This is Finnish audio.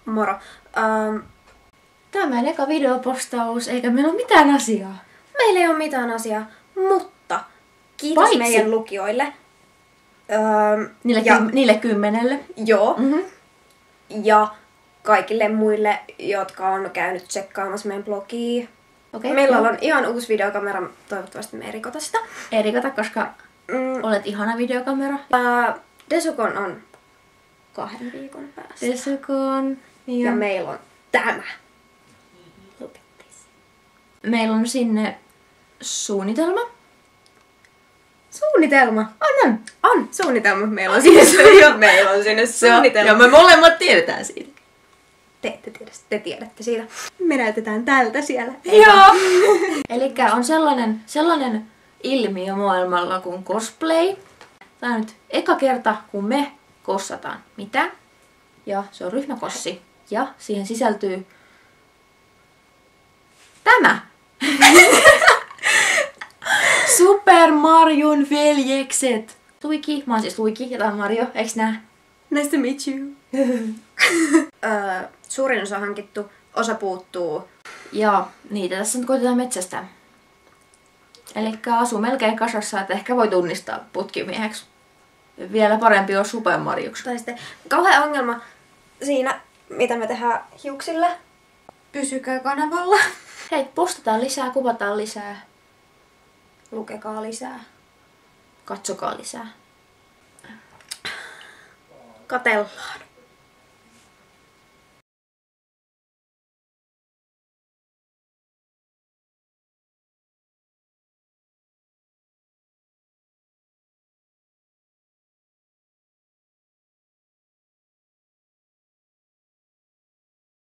Moro. Tämä on meidän eka videopostaus, eikä meillä ole mitään asiaa. Meillä ei ole mitään asiaa, mutta kiitos Paitsi meidän lukijoille. Niille 10. Joo. Ja kaikille muille, jotka on käynyt tsekkaamassa meidän blogia. Okay, Meillä on ihan uusi videokamera, toivottavasti me ei rikota sitä. Ei rikota, koska olet ihana videokamera. Desukon on 2 viikon päästä. Desukon. Ja meillä on tämä. Meillä on sinne suunnitelma. Suunnitelma. On suunnitelma. Meillä on sinne Se on, suunnitelma. ja me molemmat tiedetään siitä. Te tiedätte siitä. Me näytetään tältä siellä. Joo. Elikkä on sellainen ilmiö maailmalla kuin cosplay. Tää on nyt eka kerta, kun me kossataan. Mitä? Ja se on ryhmäkossi. Ja siihen sisältyy tämä. Super Marion veljekset. Luiki. Mä oon siis Luiki ja tää on Mario. Eiks nää? Nice to meet you. Suurin osa hankittu, osa puuttuu. Ja niitä tässä nyt koitetaan metsästää. Elikkä asuu melkein kasassa, että ehkä voi tunnistaa putkimieheksi. Vielä parempi on Super Marioksi. Tai sitten kauhean ongelma siinä, mitä me tehdään hiuksille. Pysykää kanavalla. Hei, postataan lisää, kuvataan lisää. Lukekaa lisää. Katsokaa lisää. Katellaan.